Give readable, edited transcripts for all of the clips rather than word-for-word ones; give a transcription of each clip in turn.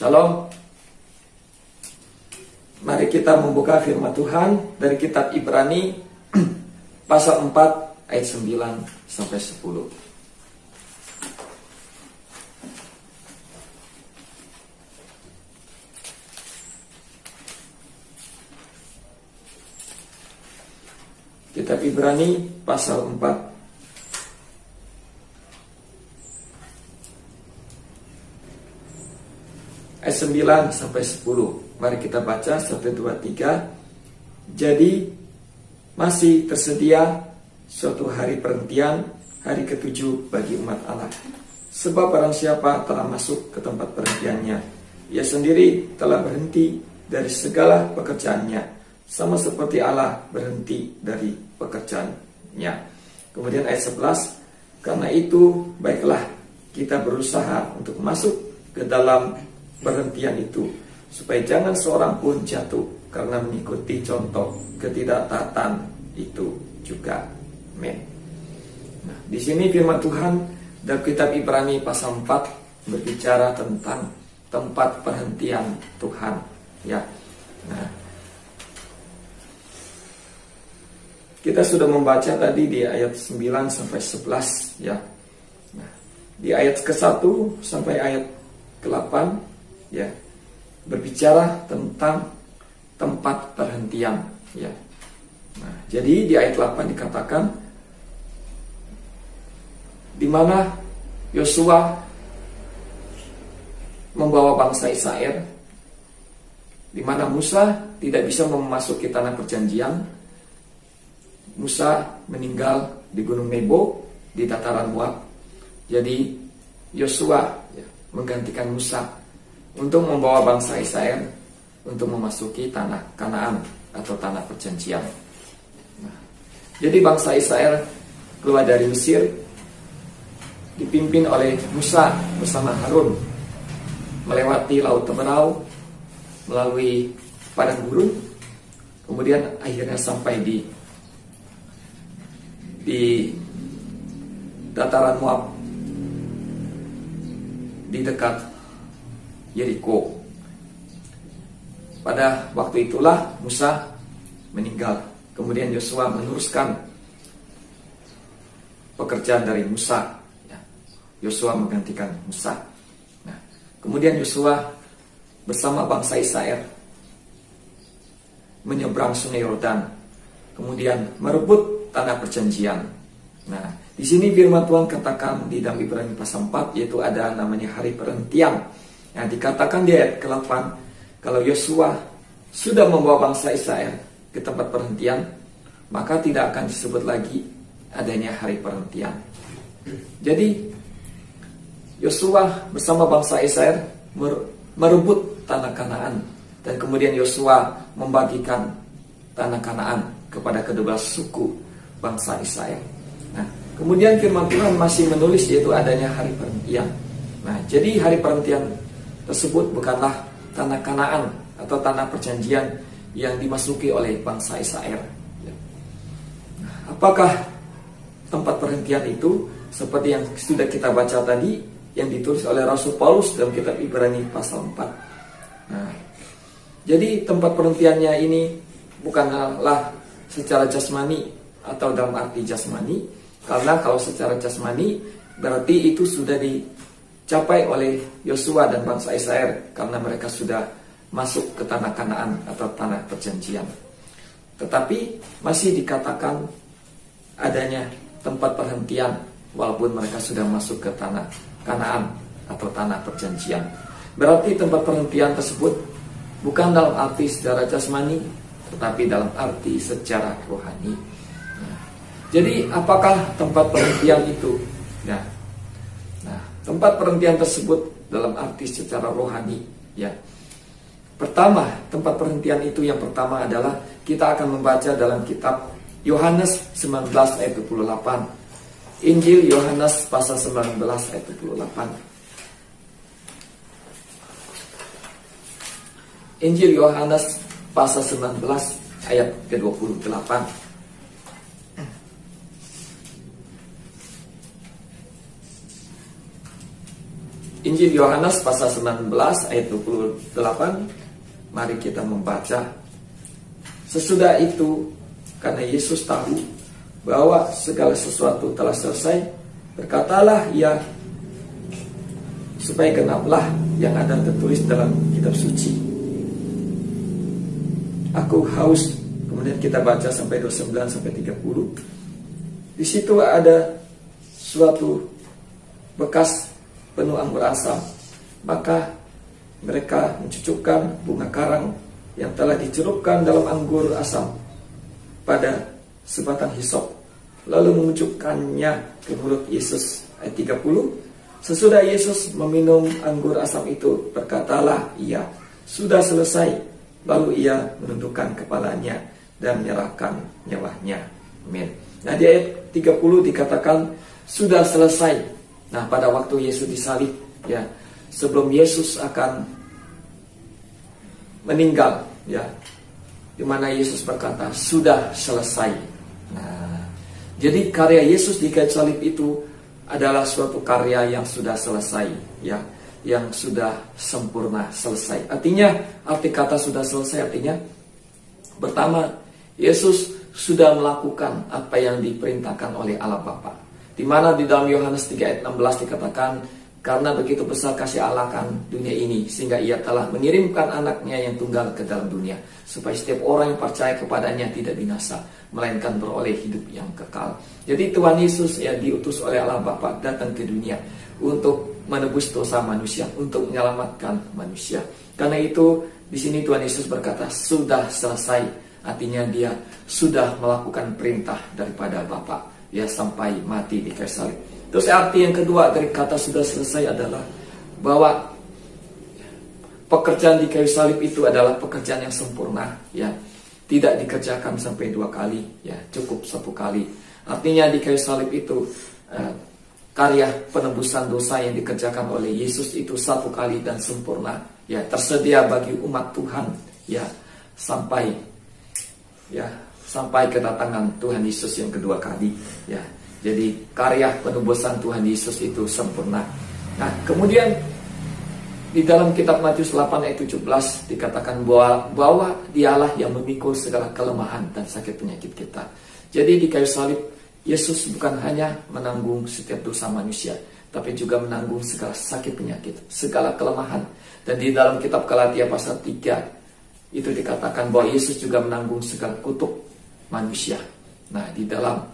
Shalom. Mari kita membuka firman Tuhan dari kitab Ibrani pasal 4 ayat 9 sampai 10. Kitab Ibrani pasal 4 ayat 9 sampai 10. Mari kita baca 1, 2, 3. Jadi masih tersedia suatu hari perhentian, hari ke-7 bagi umat Allah. Sebab barang siapa telah masuk ke tempat perhentiannya, ia sendiri telah berhenti dari segala pekerjaannya, sama seperti Allah berhenti dari pekerjaannya. Kemudian ayat 11, karena itu baiklah kita berusaha untuk masuk ke dalam perhentian itu, supaya jangan seorang pun jatuh karena mengikuti contoh ketidaktaatan itu juga. Amin. Nah, di sini firman Tuhan dalam kitab Ibrani pasal 4 berbicara tentang tempat perhentian Tuhan, ya. Nah, kita sudah membaca tadi di ayat 9 sampai 11, ya. Nah, di ayat ke-1 sampai ayat ke-8, ya, berbicara tentang tempat perhentian, ya. Nah, jadi di ayat 8 dikatakan di mana Yosua membawa bangsa Israel, di mana Musa tidak bisa memasuki tanah perjanjian. Musa meninggal di Gunung Nebo di dataran Moab. Jadi Yosua, ya, menggantikan Musa untuk membawa bangsa Israel untuk memasuki tanah Kanaan atau tanah perjanjian. Nah, jadi bangsa Israel keluar dari Mesir dipimpin oleh Musa bersama Harun melewati Laut Teberau, melalui padang gurun, kemudian akhirnya sampai di dataran Moab di dekat Yeriko. Pada waktu itulah Musa meninggal. Kemudian Yosua meneruskan pekerjaan dari Musa. Yosua menggantikan Musa. Nah, kemudian Yosua bersama bangsa Israel menyeberang sungai Yordan, kemudian merebut tanah perjanjian. Nah, di sini firman Tuhan katakan di dalam Ibrani pasal 4, yaitu ada namanya hari perhentian. Nah, dikatakan di ayat ke-8, kalau Yosua sudah membawa bangsa Israel ke tempat perhentian, maka tidak akan disebut lagi adanya hari perhentian. Jadi Yosua bersama bangsa Israel merebut tanah Kanaan, dan kemudian Yosua membagikan tanah Kanaan kepada kedua suku bangsa Israel. Nah, kemudian firman Tuhan masih menulis yaitu adanya hari perhentian. Nah, jadi hari perhentian tersebut bukanlah tanah Kanaan atau tanah perjanjian yang dimasuki oleh bangsa Israel. Nah, apakah tempat perhentian itu? Seperti yang sudah kita baca tadi, yang ditulis oleh Rasul Paulus dalam kitab Ibrani pasal 4. Nah, jadi tempat perhentiannya ini bukanlah secara jasmani atau dalam arti jasmani, karena kalau secara jasmani berarti itu sudah dicapai oleh Yosua dan bangsa Israel karena mereka sudah masuk ke tanah Kanaan atau tanah perjanjian. Tetapi masih dikatakan adanya tempat perhentian walaupun mereka sudah masuk ke tanah Kanaan atau tanah perjanjian. Berarti tempat perhentian tersebut bukan dalam arti secara jasmani, tetapi dalam arti secara rohani. Jadi apakah tempat perhentian itu? Nah, tempat perhentian tersebut dalam arti secara rohani, ya. Pertama, tempat perhentian itu yang pertama adalah kita akan membaca dalam kitab Yohanes 19 ayat 28. Injil Yohanes pasal 19 ayat 28. Injil Yohanes pasal 19 ayat ke-28. Injil Yohanes pasal 19 ayat 28. Mari kita membaca. Sesudah itu, karena Yesus tahu bahwa segala sesuatu telah selesai, berkatalah ia, supaya genaplah yang ada tertulis dalam kitab suci. Aku haus. Kemudian kita baca sampai 29 sampai 30. Di situ ada suatu bekas penuh anggur asam. Maka mereka mencucukkan bunga karang yang telah dicelupkan dalam anggur asam pada sebatang hisop, lalu mengucukkannya ke mulut Yesus. Ayat 30. Sesudah Yesus meminum anggur asam itu, berkatalah ia, sudah selesai. Lalu ia menundukkan kepalanya dan menyerahkan nyawanya. Amin. Nah, di ayat 30 dikatakan sudah selesai. Nah, pada waktu Yesus disalib, ya, sebelum Yesus akan meninggal, ya, di mana Yesus berkata sudah selesai. Nah, jadi karya Yesus di kayu salib itu adalah suatu karya yang sudah selesai, ya, yang sudah sempurna, selesai. Artinya, arti kata sudah selesai artinya, pertama, Yesus sudah melakukan apa yang diperintahkan oleh Allah Bapa. Di mana di dalam Yohanes 3 ayat 16 dikatakan, karena begitu besar kasih Allah akan dunia ini, sehingga ia telah mengirimkan anaknya yang tunggal ke dalam dunia, supaya setiap orang yang percaya kepadanya tidak binasa, melainkan beroleh hidup yang kekal. Jadi Tuhan Yesus ya diutus oleh Allah Bapa datang ke dunia untuk menebus dosa manusia, untuk menyelamatkan manusia. Karena itu di sini Tuhan Yesus berkata sudah selesai. Artinya dia sudah melakukan perintah daripada Bapa, ya, sampai mati di kayu salib. Terus arti yang kedua dari kata sudah selesai adalah bahwa pekerjaan di kayu salib itu adalah pekerjaan yang sempurna, ya, tidak dikerjakan sampai 2 kali, ya, cukup 1 kali. Artinya di kayu salib itu karya penebusan dosa yang dikerjakan oleh Yesus itu 1 kali dan sempurna, ya, tersedia bagi umat Tuhan, ya, sampai kedatangan Tuhan Yesus yang kedua kali, ya. Jadi karya penebusan Tuhan Yesus itu sempurna. Nah, kemudian di dalam kitab Matius 8 ayat 17 dikatakan bahwa dialah yang memikul segala kelemahan dan sakit penyakit kita. Jadi di kayu salib Yesus bukan hanya menanggung setiap dosa manusia, tapi juga menanggung segala sakit penyakit, segala kelemahan. Dan di dalam kitab Galatia pasal 3 itu dikatakan bahwa Yesus juga menanggung segala kutuk manusia. Nah, di dalam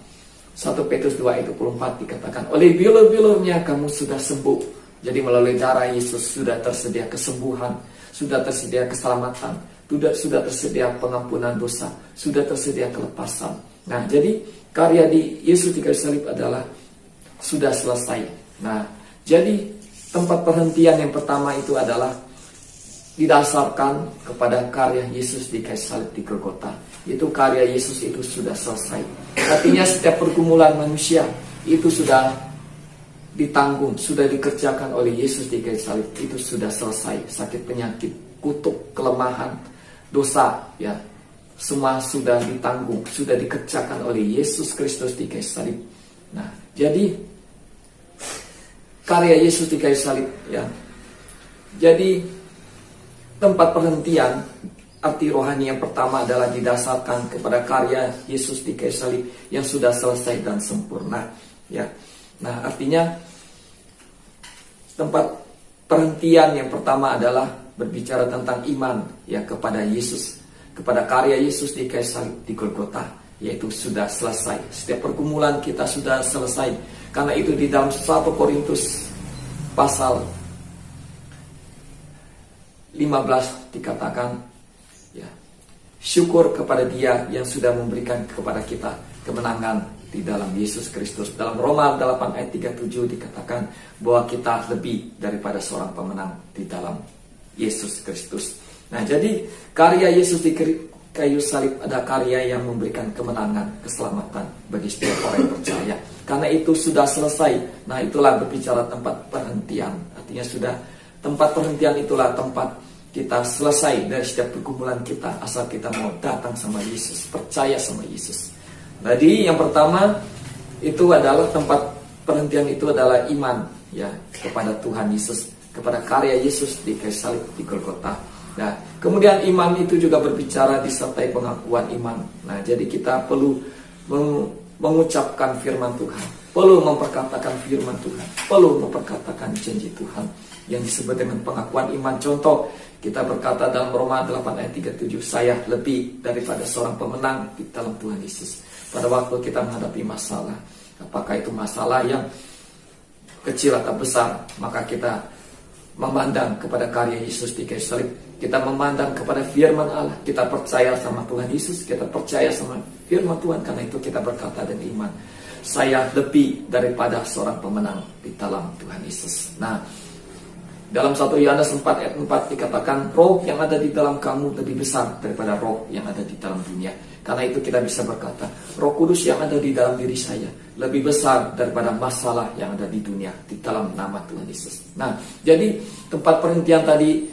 1 Petrus 2 ayat 24 dikatakan, oleh bilur-bilurnya kamu sudah sembuh. Jadi melalui darah Yesus sudah tersedia kesembuhan, sudah tersedia keselamatan, sudah tersedia pengampunan dosa, sudah tersedia kelepasan. Nah, jadi karya di Yesus di kayu salib adalah sudah selesai. Nah, jadi tempat perhentian yang pertama itu adalah didasarkan kepada karya Yesus di kayu salib di Golgota. Itu karya Yesus itu sudah selesai. Artinya setiap pergumulan manusia itu sudah ditanggung, sudah dikerjakan oleh Yesus di kayu salib. Itu sudah selesai. Sakit penyakit, kutuk, kelemahan, dosa, ya, semua sudah ditanggung, sudah dikerjakan oleh Yesus Kristus di kayu salib. Nah, jadi karya Yesus di kayu salib, ya. Jadi tempat perhentian arti rohani yang pertama adalah didasarkan kepada karya Yesus di kayu salib yang sudah selesai dan sempurna, ya. Nah, artinya tempat perhentian yang pertama adalah berbicara tentang iman, ya, kepada Yesus, kepada karya Yesus di kayu salib di Golgota, yaitu sudah selesai. Setiap pergumulan kita sudah selesai. Karena itu di dalam 1 Korintus pasal 15 dikatakan, ya, syukur kepada Dia yang sudah memberikan kepada kita kemenangan di dalam Yesus Kristus. Dalam Roma 8 ayat 37 dikatakan bahwa kita lebih daripada seorang pemenang di dalam Yesus Kristus. Nah, jadi karya Yesus di kayu salib ada karya yang memberikan kemenangan, keselamatan bagi setiap orang yang percaya. Karena itu sudah selesai. Nah, itulah berbicara tempat perhentian. Artinya sudah tempat perhentian itulah tempat kita selesai dari setiap pergumulan kita, asal kita mau datang sama Yesus, percaya sama Yesus. Jadi yang pertama itu adalah tempat perhentian itu adalah iman, ya, kepada Tuhan Yesus, kepada karya Yesus di kayu salib di Golgota. Nah, kemudian iman itu juga berbicara disertai pengakuan iman. Nah, jadi kita perlu mengucapkan firman Tuhan, perlu memperkatakan firman Tuhan, perlu memperkatakan janji Tuhan yang disebut dengan pengakuan iman. Contoh, kita berkata dalam Roma 8 ayat 37, saya lebih daripada seorang pemenang di dalam Tuhan Yesus. Pada waktu kita menghadapi masalah, apakah itu masalah yang kecil atau besar, maka kita memandang kepada karya Yesus di kayu salib. Kita memandang kepada firman Allah. Kita percaya sama Tuhan Yesus. Kita percaya sama firman Tuhan. Karena itu kita berkata dengan iman, saya lebih daripada seorang pemenang di dalam Tuhan Yesus. Nah, dalam 1 Yohanes 4 ayat 4 dikatakan, roh yang ada di dalam kamu lebih besar daripada roh yang ada di dalam dunia. Karena itu kita bisa berkata, Roh Kudus yang ada di dalam diri saya lebih besar daripada masalah yang ada di dunia di dalam nama Tuhan Yesus. Nah, jadi tempat perhentian tadi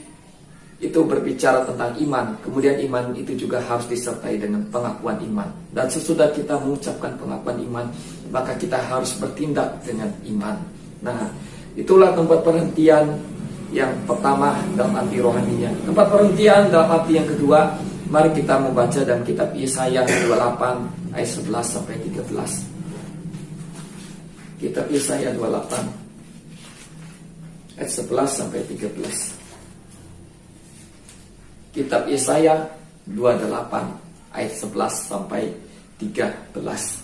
itu berbicara tentang iman. Kemudian iman itu juga harus disertai dengan pengakuan iman. Dan sesudah kita mengucapkan pengakuan iman, maka kita harus bertindak dengan iman. Nah, itulah tempat perhentian yang pertama dalam arti rohaninya. Tempat perhentian dalam arti yang kedua, mari kita membaca dalam kitab Yesaya 28 ayat 11 sampai 13. Kitab Yesaya 28 ayat 11 sampai 13. Kitab Yesaya 28 ayat 11 sampai 13.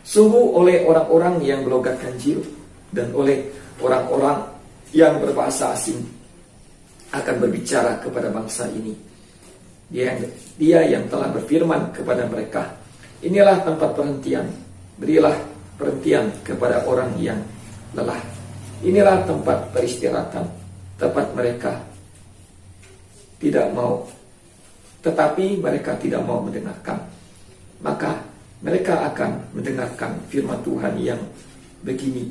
Sungguh oleh orang-orang yang belogat ganjil dan oleh orang-orang yang berbahasa asing akan berbicara kepada bangsa ini. Dia yang telah berfirman kepada mereka, inilah tempat perhentian, berilah perhentian kepada orang yang lelah. Inilah tempat peristirahatan, tempat mereka tidak mau, tetapi mereka tidak mau mendengarkan. Maka mereka akan mendengarkan firman Tuhan yang begini,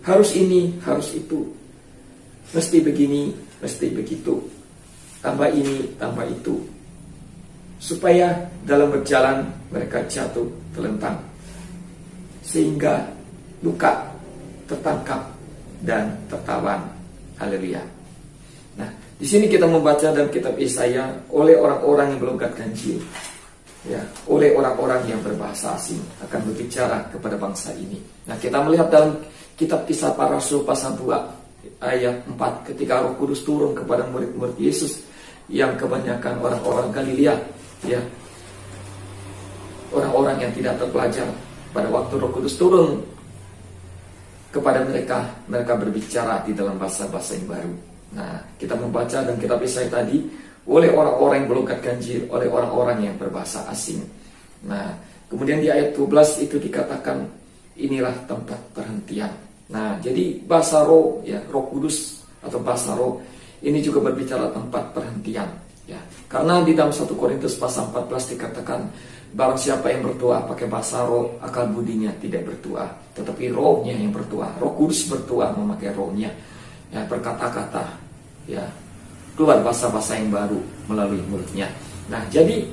harus ini, harus itu, mesti begini, mesti begitu, tambah ini, tambah itu, supaya dalam berjalan mereka jatuh terlentang, sehingga luka, tertangkap, dan tertawan. Haleluya. Nah, di sini kita membaca dalam kitab Yesaya, oleh orang-orang yang belogat ganjil, ya, oleh orang-orang yang berbahasa asing akan berbicara kepada bangsa ini. Nah, kita melihat dalam kitab Kisah Para Rasul pasal 2 ayat 4, ketika Roh Kudus turun kepada murid-murid Yesus yang kebanyakan orang-orang Galilea, ya, orang-orang yang tidak terpelajar. Pada waktu Roh Kudus turun kepada mereka, mereka berbicara di dalam bahasa-bahasa yang baru. Nah, kita membaca dalam kitab Yesaya tadi, oleh orang-orang yang belogat ganjil, oleh orang-orang yang berbahasa asing. Nah, kemudian di ayat 12 itu dikatakan, inilah tempat perhentian. Nah, jadi bahasa roh, ya, Roh Kudus atau bahasa roh, ini juga berbicara tempat perhentian, ya. Karena di dalam 1 Korintus pasal 14 dikatakan, barang siapa yang bertuah pakai bahasa roh, akal budinya tidak bertuah, tetapi rohnya yang bertuah. Roh Kudus bertuah memakai rohnya, ya, berkata-kata, ya, keluar bahasa-bahasa yang baru melalui mulutnya. Nah, jadi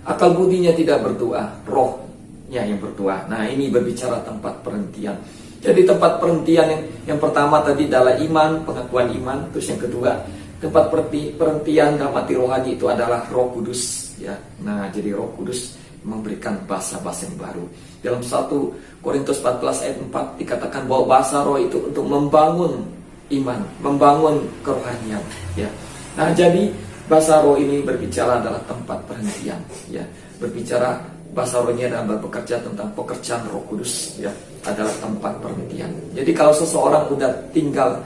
akal budinya tidak bertuah, rohnya yang bertuah. Nah, ini berbicara tempat perhentian. Jadi tempat perhentian yang pertama tadi adalah iman, pengakuan iman. Terus yang kedua, tempat perhentian dalam arti rohani itu adalah Roh Kudus, ya. Nah, jadi Roh Kudus memberikan bahasa-bahasa yang baru. Dalam 1 Korintus 14 ayat 4 dikatakan bahwa bahasa roh itu untuk membangun iman, membangun kerohanian, ya. Nah, jadi bahasa roh ini berbicara adalah tempat perhentian, ya. Berbicara bahasa roh ini adalah bekerja tentang pekerjaan Roh Kudus, ya, adalah tempat perhentian. Jadi kalau seseorang sudah tinggal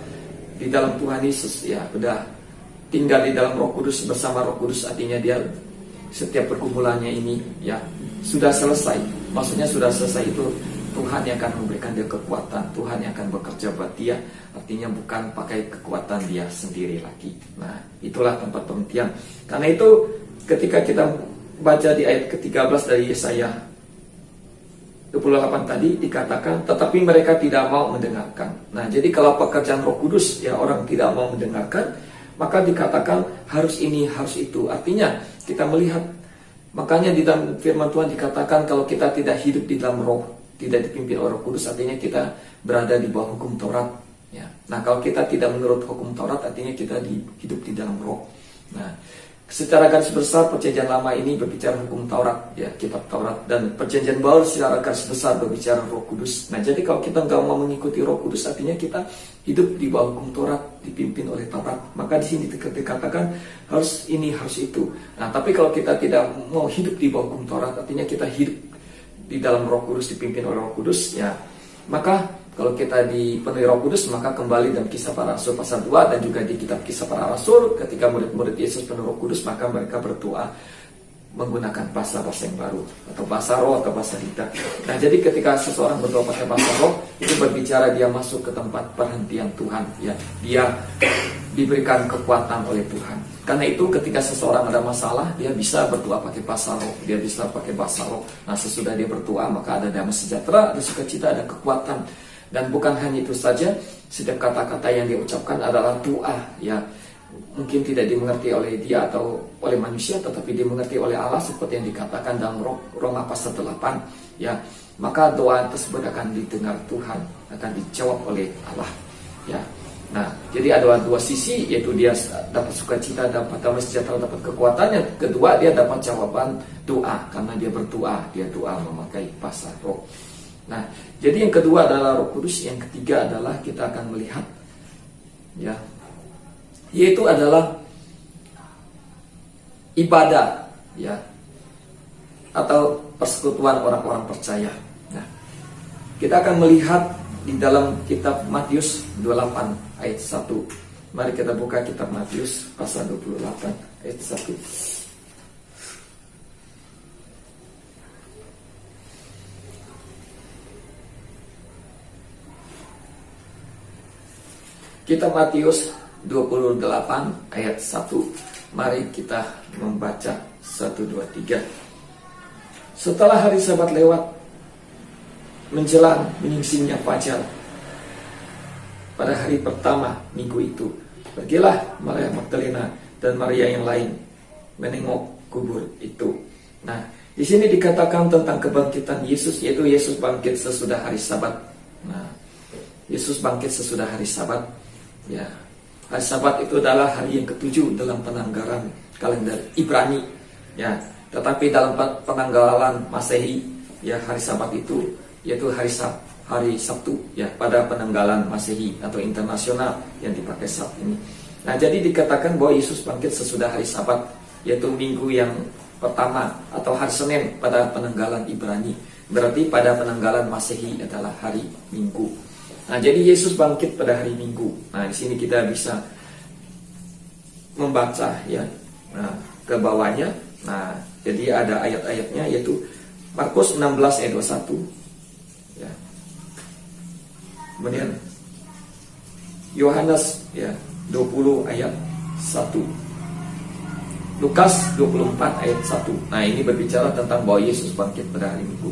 di dalam Tuhan Yesus, ya, sudah tinggal di dalam Roh Kudus, bersama Roh Kudus, artinya dia setiap pergumulannya ini, ya, sudah selesai. Maksudnya sudah selesai itu Tuhan yang akan memberikan dia kekuatan, Tuhan yang akan bekerja buat dia, artinya bukan pakai kekuatan dia sendiri lagi. Nah, itulah tempat perhentian. Karena itu ketika kita baca di ayat ke-13 dari Yesaya 28 tadi dikatakan, tetapi mereka tidak mau mendengarkan. Nah, jadi kalau pekerjaan Roh Kudus, ya, orang tidak mau mendengarkan, maka dikatakan harus ini, harus itu. Artinya kita melihat, makanya di dalam firman Tuhan dikatakan kalau kita tidak hidup di dalam roh, tidak dipimpin oleh Roh Kudus, artinya kita berada di bawah hukum Taurat. Ya. Nah, kalau kita tidak menurut hukum Taurat, artinya kita hidup di dalam Roh. Nah, secara garis besar perjanjian lama ini berbicara hukum Taurat, ya, kitab Taurat, dan perjanjian baru secara garis besar berbicara Roh Kudus. Nah, jadi kalau kita nggak mau mengikuti Roh Kudus, artinya kita hidup di bawah hukum Taurat, dipimpin oleh Taurat. Maka di sini dikatakan harus ini, harus itu. Nah, tapi kalau kita tidak mau hidup di bawah hukum Taurat, artinya kita hidup di dalam Roh Kudus, dipimpin oleh Roh Kudus, ya. Maka kalau kita dipenuhi Roh Kudus, maka kembali dalam Kisah Para Rasul pasal 2 dan juga di kitab Kisah Para Rasul, ketika murid-murid Yesus penuh Roh Kudus, maka mereka berdoa menggunakan bahasa-bahasa yang baru, atau bahasa roh atau bahasa lidah. Nah, jadi ketika seseorang berdoa pakai bahasa roh, itu berbicara dia masuk ke tempat perhentian Tuhan, ya. Dia diberikan kekuatan oleh Tuhan. Karena itu ketika seseorang ada masalah, dia bisa berdoa pakai bahasa roh, dia bisa pakai bahasa roh. Nah, sesudah dia berdoa, maka ada damai sejahtera, ada sukacita, ada kekuatan. Dan bukan hanya itu saja, setiap kata-kata yang dia ucapkan adalah doa, ya. Mungkin tidak dimengerti oleh dia atau oleh manusia, tetapi dimengerti oleh Allah, seperti yang dikatakan dalam Roma pasal 8, ya. Maka doa tersebut akan didengar Tuhan, akan dijawab oleh Allah, ya. Nah, jadi ada dua sisi, yaitu dia dapat sukacita, dapat damai sejahtera, dapat kekuatan. Yang kedua, dia dapat jawaban doa, karena dia berdoa, dia doa memakai bahasa roh. Nah, jadi yang kedua adalah Roh Kudus, yang ketiga adalah kita akan melihat, ya, yaitu adalah ibadah, ya, atau persekutuan orang-orang percaya. Nah, kita akan melihat di dalam kitab Matius 28 ayat 1. Mari kita buka kitab Matius pasal 28 ayat 1. Kitab Matius 28 ayat 1. Mari kita membaca 1, 2, 3. Setelah hari Sabat lewat, menjelang menyingsingnya fajar, pada hari pertama minggu itu, pergilah Maria Magdalena dan Maria yang lain menengok kubur itu. Nah, di sini dikatakan tentang kebangkitan Yesus, yaitu Yesus bangkit sesudah hari Sabat. Nah, Yesus bangkit sesudah hari Sabat. Ya, hari Sabat itu adalah hari yang ketujuh dalam penanggalan kalender Ibrani. Ya, tetapi dalam penanggalan Masehi, ya, hari Sabat itu yaitu hari Sabtu, ya, pada penanggalan Masehi atau internasional yang dipakai saat ini. Nah, jadi dikatakan bahwa Yesus bangkit sesudah hari Sabat, yaitu minggu yang pertama atau hari Senin pada penanggalan Ibrani. Berarti pada penanggalan Masehi adalah hari Minggu. Nah, jadi Yesus bangkit pada hari Minggu. Nah, di sini kita bisa membaca, ya, nah, ke bawahnya. Nah, jadi ada ayat-ayatnya, yaitu Markus 16 ayat 21. Ya. Kemudian Yohanes, ya, 20 ayat 1. Lukas 24 ayat 1. Nah, ini berbicara tentang bahwa Yesus bangkit pada hari Minggu.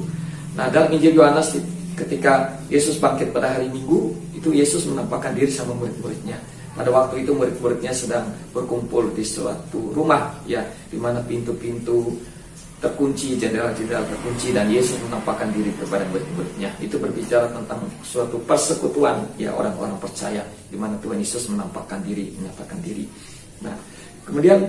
Nah, dalam Injil Yohanes, ketika Yesus bangkit pada hari Minggu, itu Yesus menampakkan diri sama murid-muridnya. Pada waktu itu murid-muridnya sedang berkumpul di suatu rumah, ya, di mana pintu-pintu terkunci, jendela-jendela terkunci, dan Yesus menampakkan diri kepada murid-muridnya. Itu berbicara tentang suatu persekutuan, ya, orang-orang percaya, di mana Tuhan Yesus menampakkan diri, menyatakan diri. Nah, kemudian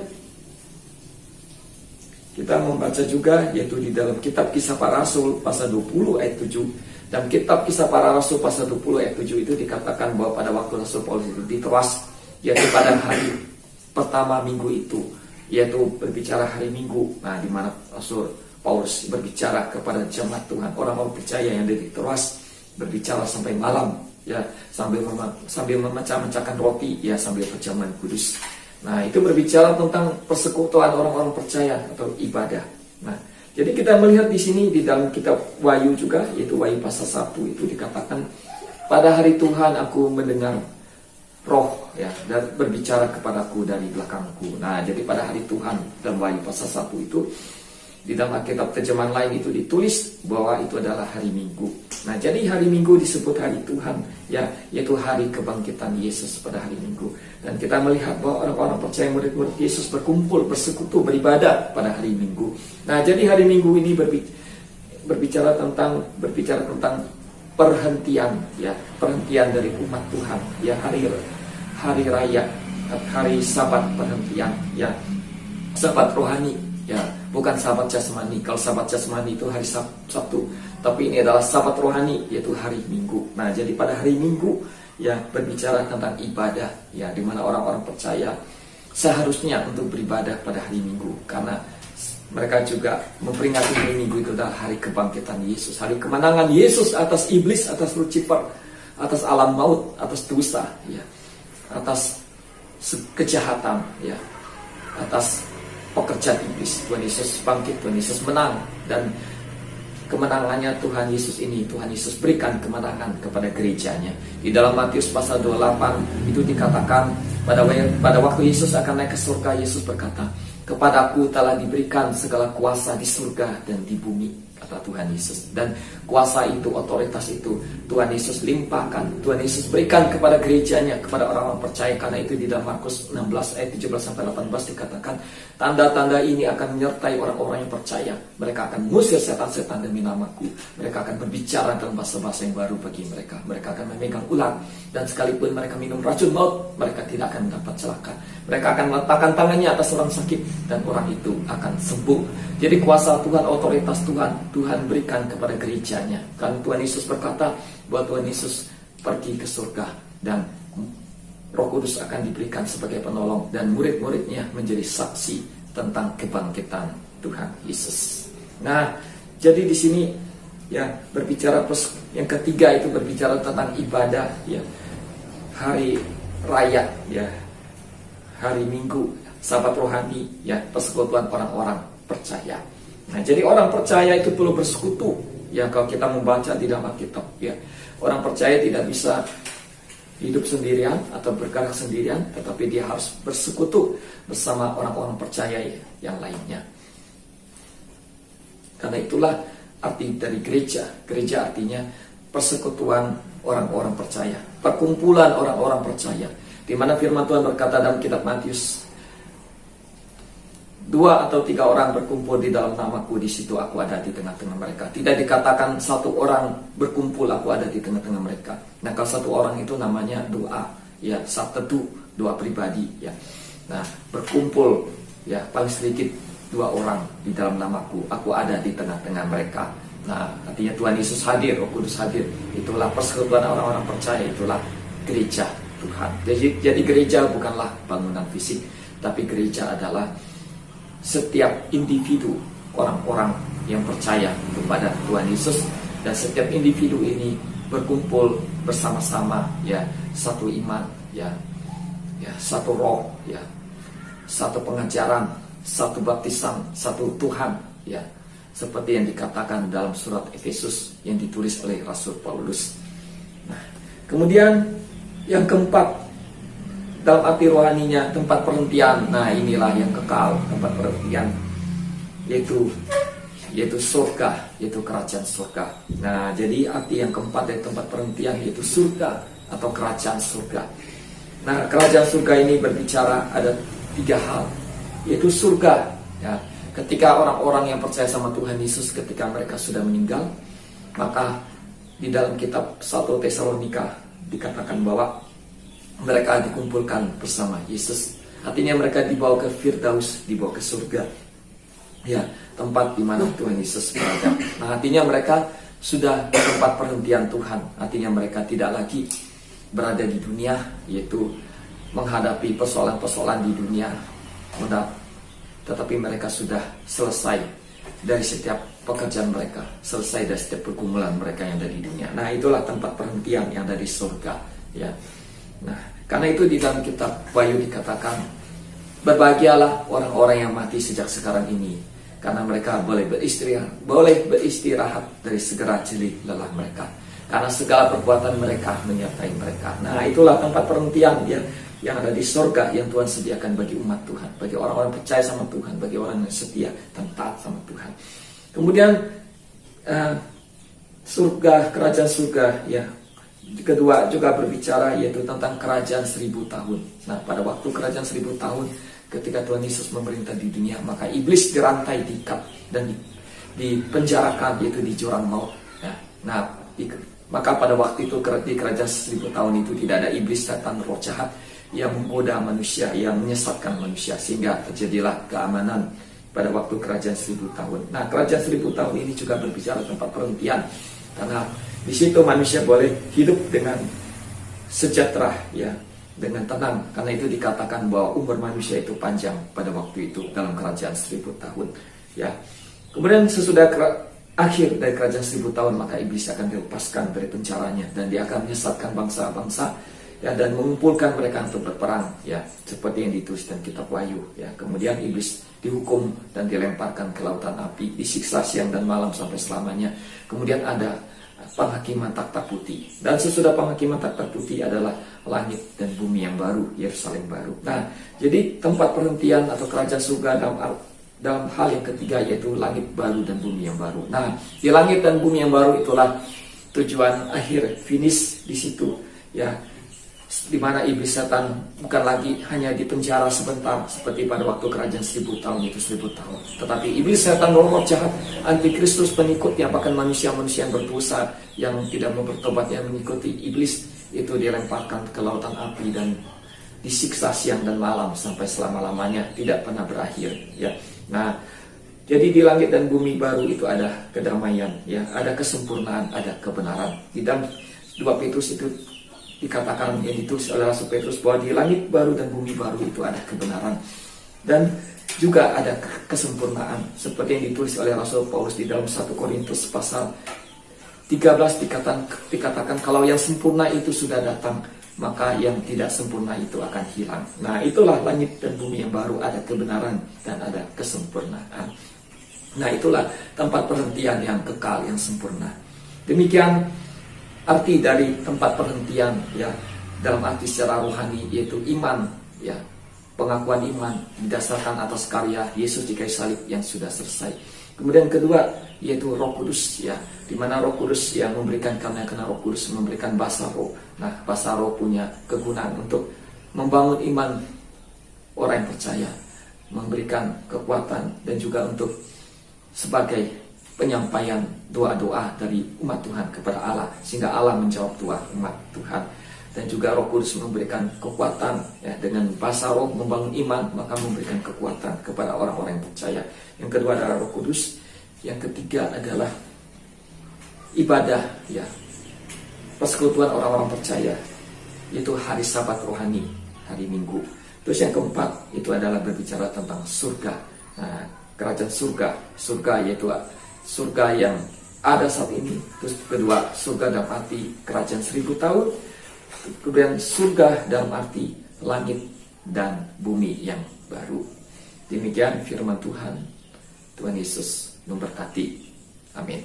kita membaca juga, yaitu di dalam kitab Kisah Para Rasul pasal 20 ayat 7. Dan kitab Kisah Para Rasul pasal 20 ayat 7 itu dikatakan bahwa pada waktu Rasul Paulus itu ditewas, yaitu pada hari pertama minggu itu, yaitu berbicara hari Minggu. Nah, di mana Rasul Paulus berbicara kepada jemaat Tuhan, orang-orang percaya yang ditewas, berbicara sampai malam, ya, sambil memecah-mecahkan roti, ya, sambil perjamuan kudus. Nah, itu berbicara tentang persekutuan orang-orang percaya atau ibadah. Nah, jadi kita melihat di sini di dalam kitab Wahyu juga, yaitu Wahyu pasal 1 itu dikatakan, pada hari Tuhan aku mendengar roh, ya, dan berbicara kepadaku dari belakangku. Nah, jadi pada hari Tuhan dalam Wahyu pasal 1 itu, di dalam Alkitab terjemahan lain itu ditulis bahwa itu adalah hari Minggu. Nah, jadi hari Minggu disebut hari Tuhan, ya, yaitu hari kebangkitan Yesus pada hari Minggu. Dan kita melihat bahwa orang-orang percaya, murid-murid Yesus berkumpul, bersekutu, beribadah pada hari Minggu. Nah, jadi hari Minggu ini berbicara tentang perhentian, ya, perhentian dari umat Tuhan, ya, hari raya, hari Sabat perhentian, ya, Sabat rohani, ya, bukan Sabat jasmani. Kalau Sabat jasmani itu hari Sabtu, tapi ini adalah Sabat rohani, yaitu hari Minggu. Nah, jadi pada hari Minggu, ya, berbicara tentang ibadah, ya, di mana orang-orang percaya seharusnya untuk beribadah pada hari Minggu, karena mereka juga memperingati hari Minggu itu adalah hari kebangkitan Yesus, hari kemenangan Yesus atas iblis, atas Lucifer, atas alam maut, atas dosa, ya, atas kejahatan, ya, atas pekerjaan iblis. Tuhan Yesus bangkit, Tuhan Yesus menang, dan kemenangannya Tuhan Yesus ini, Tuhan Yesus berikan kemenangan kepada gerejanya. Di dalam Matius pasal 28 itu dikatakan pada waktu Yesus akan naik ke surga, Yesus berkata, "Kepadaku telah diberikan segala kuasa di surga dan di bumi," kata Tuhan Yesus. Dan kuasa itu, otoritas itu Tuhan Yesus limpahkan, Tuhan Yesus berikan kepada gerejanya, kepada orang-orang percaya. Karena itu di dalam Markus 16 ayat 17-18 dikatakan, "Tanda-tanda ini akan menyertai orang-orang yang percaya. Mereka akan mengusir setan-setan demi namaku. Mereka akan berbicara dalam bahasa-bahasa yang baru bagi mereka. Mereka akan memegang ular, dan sekalipun mereka minum racun maut, mereka tidak akan mendapat celaka. Mereka akan meletakkan tangannya atas orang sakit, dan orang itu akan sembuh." Jadi kuasa Tuhan, otoritas Tuhan berikan kepada gerejanya. Kan Tuhan Yesus berkata bahwa Tuhan Yesus pergi ke surga, dan Roh Kudus akan diberikan sebagai penolong, dan murid-muridnya menjadi saksi tentang kebangkitan Tuhan Yesus. Nah, jadi di sini, ya, berbicara yang ketiga itu berbicara tentang ibadah, ya, hari raya, ya, hari Minggu, Sabat rohani, ya, persekutuan orang-orang percaya. Nah, jadi orang percaya itu perlu bersekutu, ya. Kalau kita membaca di dalam Alkitab, ya, orang percaya tidak bisa hidup sendirian atau bergerak sendirian, tetapi dia harus bersekutu bersama orang-orang percaya yang lainnya. Karena itulah arti dari gereja. Gereja artinya persekutuan orang-orang percaya, perkumpulan orang-orang percaya, di mana firman Tuhan berkata dalam kitab Matius, 2 atau 3 orang berkumpul di dalam namaku, di situ aku ada di tengah-tengah mereka. Tidak dikatakan 1 orang berkumpul, aku ada di tengah-tengah mereka. Nah, kalau 1 orang itu namanya doa, ya, sabtedu, doa pribadi, ya. Nah, berkumpul, ya, paling sedikit 2 orang di dalam namaku, aku ada di tengah-tengah mereka. Nah, artinya Tuhan Yesus hadir, Roh Kudus hadir. Itulah persekutuan orang-orang percaya, itulah gereja Tuhan. Jadi gereja bukanlah bangunan fisik, tapi gereja adalah setiap individu orang-orang yang percaya kepada Tuhan Yesus, dan setiap individu ini berkumpul bersama-sama, ya, satu iman, ya, satu roh, ya, satu pengajaran, satu baptisan, satu Tuhan, ya, seperti yang dikatakan dalam surat Efesus yang ditulis oleh Rasul Paulus. Nah, kemudian yang keempat, dalam arti rohaninya, tempat perhentian. Nah, inilah yang kekal, tempat perhentian, yaitu surga, yaitu kerajaan surga. Nah, jadi arti yang keempat dari tempat perhentian yaitu surga atau kerajaan surga. Nah, kerajaan surga ini berbicara ada 3 hal, yaitu surga, ya, ketika orang-orang yang percaya sama Tuhan Yesus, ketika mereka sudah meninggal, maka di dalam kitab 1 Tesalonika dikatakan bahwa mereka dikumpulkan bersama Yesus. Artinya mereka dibawa ke Firdaus, dibawa ke surga, ya, tempat di mana Tuhan Yesus berada. Nah, artinya mereka sudah di tempat perhentian Tuhan. Artinya mereka tidak lagi berada di dunia, yaitu menghadapi persoalan-persoalan di dunia, tetapi mereka sudah selesai dari setiap pekerjaan mereka, selesai dari setiap pergumulan mereka yang ada di dunia. Nah, itulah tempat perhentian yang ada di surga, ya. Nah, karena itu di dalam kitab Wahyu dikatakan, berbahagialah orang-orang yang mati sejak sekarang ini, karena mereka boleh beristirahat dari segala jerih lelah mereka, karena segala perbuatan mereka menyertai mereka. Nah, itulah tempat perhentian, ya, yang ada di surga, yang Tuhan sediakan bagi umat Tuhan, bagi orang-orang percaya sama Tuhan, bagi orang yang setia dan taat sama Tuhan. Kemudian surga, kerajaan surga, ya, kedua juga berbicara yaitu tentang kerajaan 1000 tahun. Nah, pada waktu kerajaan 1000 tahun, ketika Tuhan Yesus memerintah di dunia, maka iblis dirantai, diikat, dan dipenjarakan, yaitu di jurang maut. Nah, maka pada waktu itu di kerajaan 1000 tahun itu tidak ada iblis, setan, roh jahat yang menggoda manusia, yang menyesatkan manusia, sehingga terjadilah keamanan pada waktu kerajaan 1000 tahun. Nah, kerajaan 1000 tahun ini juga berbicara tempat perhentian, karena di situ manusia boleh hidup dengan sejahtera, ya, dengan tenang. Karena itu dikatakan bahwa umur manusia itu panjang pada waktu itu dalam kerajaan 1000 tahun, ya. Kemudian sesudah akhir dari kerajaan 1000 tahun, maka iblis akan dilepaskan dari penjaranya, dan dia akan menyesatkan bangsa-bangsa, ya, dan mengumpulkan mereka untuk berperang, ya, seperti yang ditulis dalam kitab Wahyu, ya. Kemudian iblis dihukum dan dilemparkan ke lautan api, disiksa siang dan malam sampai selamanya. Kemudian ada penghakiman takhta putih, dan sesudah penghakiman takhta putih adalah langit dan bumi yang baru, Yerusalem baru. Nah, jadi tempat perhentian atau kerajaan surga dalam hal yang ketiga, yaitu langit baru dan bumi yang baru. Nah, di langit dan bumi yang baru itulah tujuan akhir, finish di situ, ya, di mana iblis setan bukan lagi hanya dipenjara sebentar seperti pada waktu kerajaan 1000 tahun itu 1000 tahun. Tetapi iblis setan, roh jahat, antikristus, pengikutnya, bahkan manusia-manusia yang berdosa, yang tidak mau bertobat, yang mengikuti iblis, itu dilemparkan ke lautan api dan disiksa siang dan malam sampai selama-lamanya, tidak pernah berakhir, ya. Nah, jadi di langit dan bumi baru itu ada kedamaian, ya, ada kesempurnaan, ada kebenaran. Di dalam 2 Petrus itu dikatakan, yang ditulis oleh Rasul Petrus, bahwa di langit baru dan bumi baru itu ada kebenaran dan juga ada kesempurnaan, seperti yang ditulis oleh Rasul Paulus di dalam 1 Korintus pasal 13 dikatakan kalau yang sempurna itu sudah datang, maka yang tidak sempurna itu akan hilang. Nah, itulah langit dan bumi yang baru, ada kebenaran dan ada kesempurnaan. Nah, itulah tempat perhentian yang kekal, yang sempurna. Demikian arti dari tempat perhentian, ya, dalam arti secara rohani, yaitu iman, ya, pengakuan iman didasarkan atas karya Yesus di kayu salib yang sudah selesai. Kemudian kedua, yaitu Roh Kudus, ya, di mana Roh Kudus yang memberikan, karena Roh Kudus memberikan bahasa roh. Nah, bahasa roh punya kegunaan untuk membangun iman orang yang percaya, memberikan kekuatan, dan juga untuk sebagai penyampaian doa-doa dari umat Tuhan kepada Allah, sehingga Allah menjawab doa umat Tuhan. Dan juga Roh Kudus memberikan kekuatan, ya, dengan bahasa roh membangun iman, maka memberikan kekuatan kepada orang-orang yang percaya. Yang kedua adalah Roh Kudus. Yang ketiga adalah ibadah, ya, persekutuan orang-orang percaya, yaitu hari Sabat rohani, hari Minggu. Terus yang keempat itu adalah berbicara tentang surga. Nah, kerajaan surga yaitu surga yang ada saat ini. Terus kedua, surga dalam arti kerajaan 1000 tahun. Kemudian surga dalam arti langit dan bumi yang baru. Demikian firman Tuhan. Tuhan Yesus memberkati. Amin.